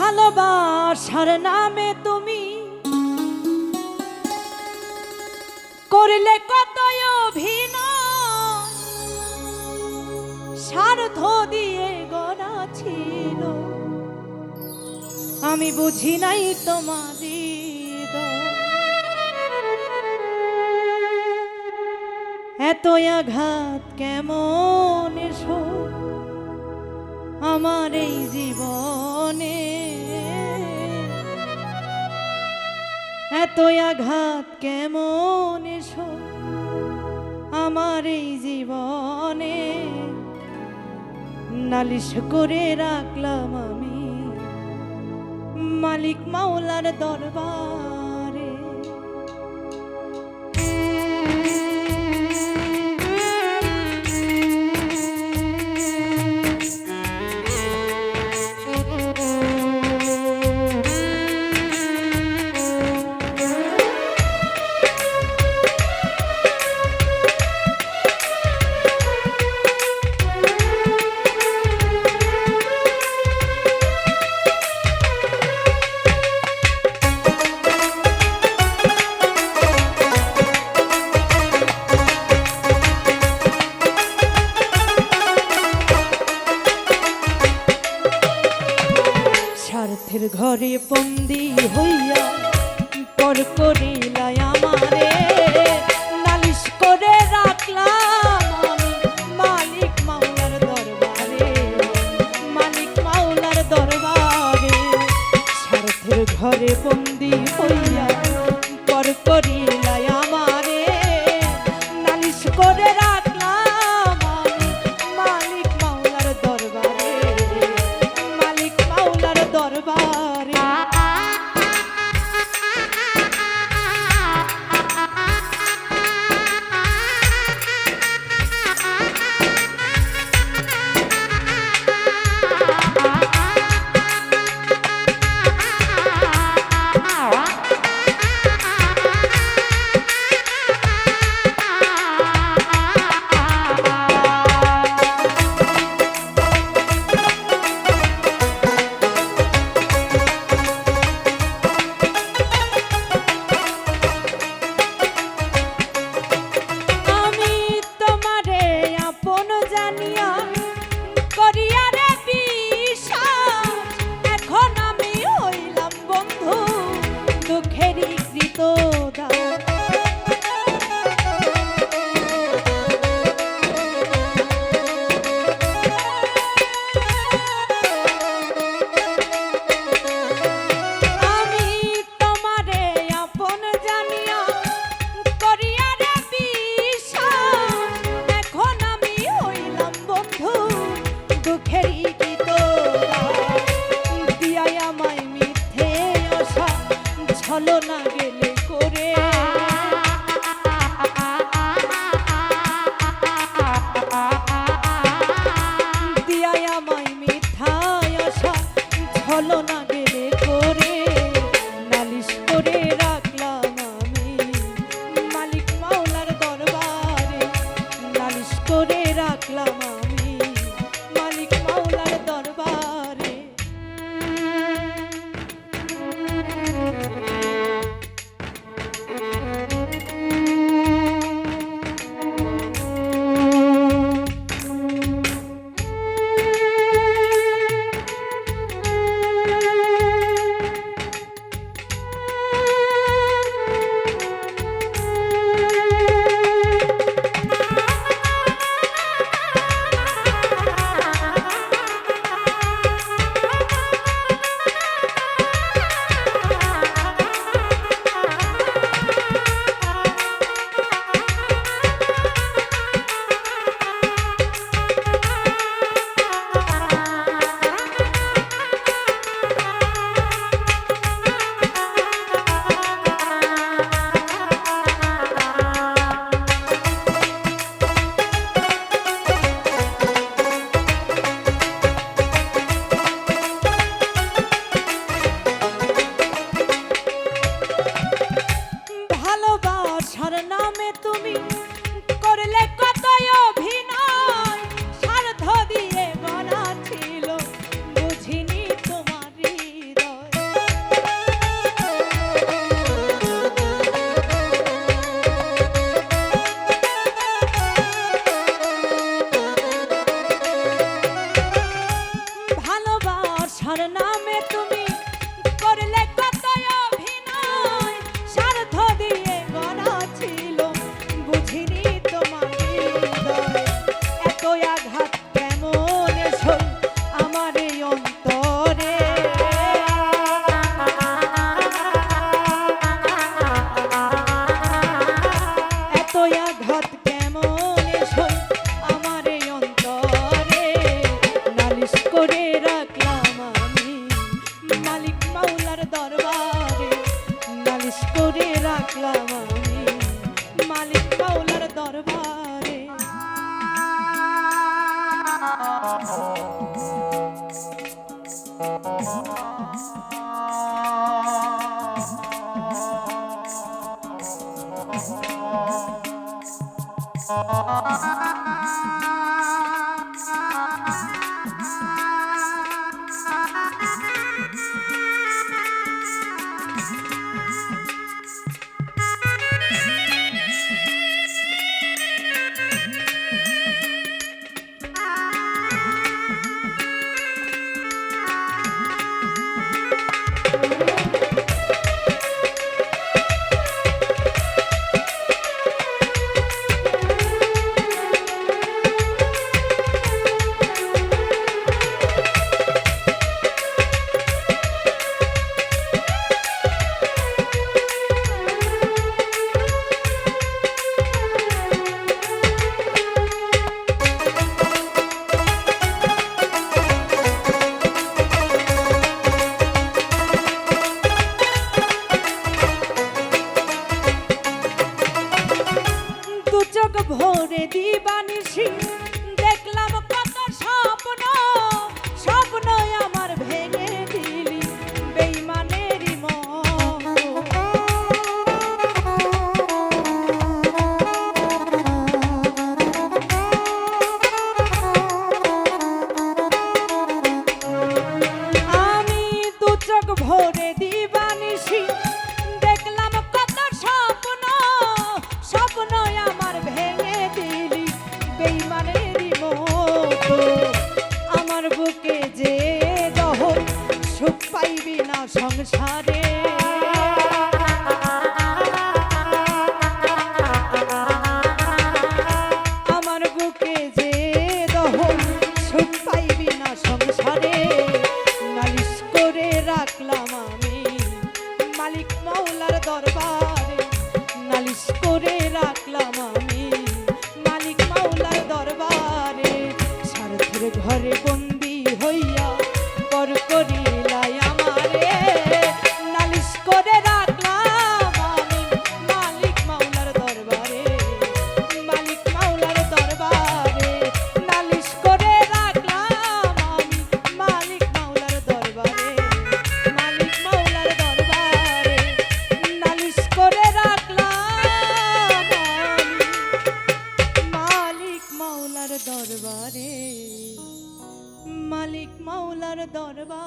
ভালোবাসার নামে তুমি করলে কত অভিনয়, স্বার্থ দিয়ে গড়া ছিল, আমি বুঝি নাই তোমাদের এত আঘাত কেমন এসো আমার এই জীবনে, এত আঘাত কেমন এসো আমার এই জীবনে, নালিশ করে রাখলাম আমি মালিক মাওলার দরবারে। স্বার্থের ঘরে বন্দি হইয়া পর করিলাই আমারে, নালিশ করে রাখলাম আমি মালিক মাওলার দরবারে, মালিক মাওলার দরবারে। স্বার্থের ঘরে বন্দি হইয়া পর করিলাই আমারে, নালিশ করে রাখলাম আমি মালিক মাওলার দরবারে, মালিক মাওলার দরবারে। ছলো না গেলে করে দিয়াই আমায় মিথ্যায় আশা, ছলো না গেলে করে নালিশ করে রাখলাম আমি মালিক মাওলার দরবারে, নালিশ করে রাখলাম আমি মালিক মাওলার দরবারে। আশার নামে তুমি করলে কত অভিনয়, স্বার্থ দিয়ে গড়া ছিল বুঝিনি তোমার হৃদয়। এত আঘাত কেমন সই আমার এই অন্তরে, এত আঘাত কেমন সই আমার এই অন্তরে। নালিশ করে রাখলাম আমি মালিক মাওলার দরবারে, নালিশ করে রাখলাম আমি মালিক মাওলার দরবারে। চোখ ভরে দিবানিশি দেখলাম কত স্বপ্ন, স্বপ্ন আমার ভেঙে দিলি বেঈমানেরই মন। আমি দু চোখ ভরে দিবানিশি দেখলাম কত স্বপ্ন, স্বপ্ন আমার ভেঙে দিলি বেঈমানেরই মতো। আমার বুকে যে দহর সুখ পাইবি না সংসারে, আমার বুকে যে দহর সুখ পাইবি না সংসারে। নালিশ করে রাখলাম আমি মালিক মাওলার দরবারে, নালিশ করে রাখলাম আমি মালিক মাওলার দরবারে। স্বার্থের ঘরে বন্দি হইয়া পর করিলাই আমারে, নালিশ করে রাখলাম আমি মালিক মাওলার দরবারে, মালিক মাওলার দরবারে। নালিশ করে রাখলাম আমি মালিক মাওলার দরবারে, মালিক মাওলার দরবারে। নালিশ করে রাখলাম আমি মালিক মাওলার দরবারে, মালিক মাওলার দরবারে।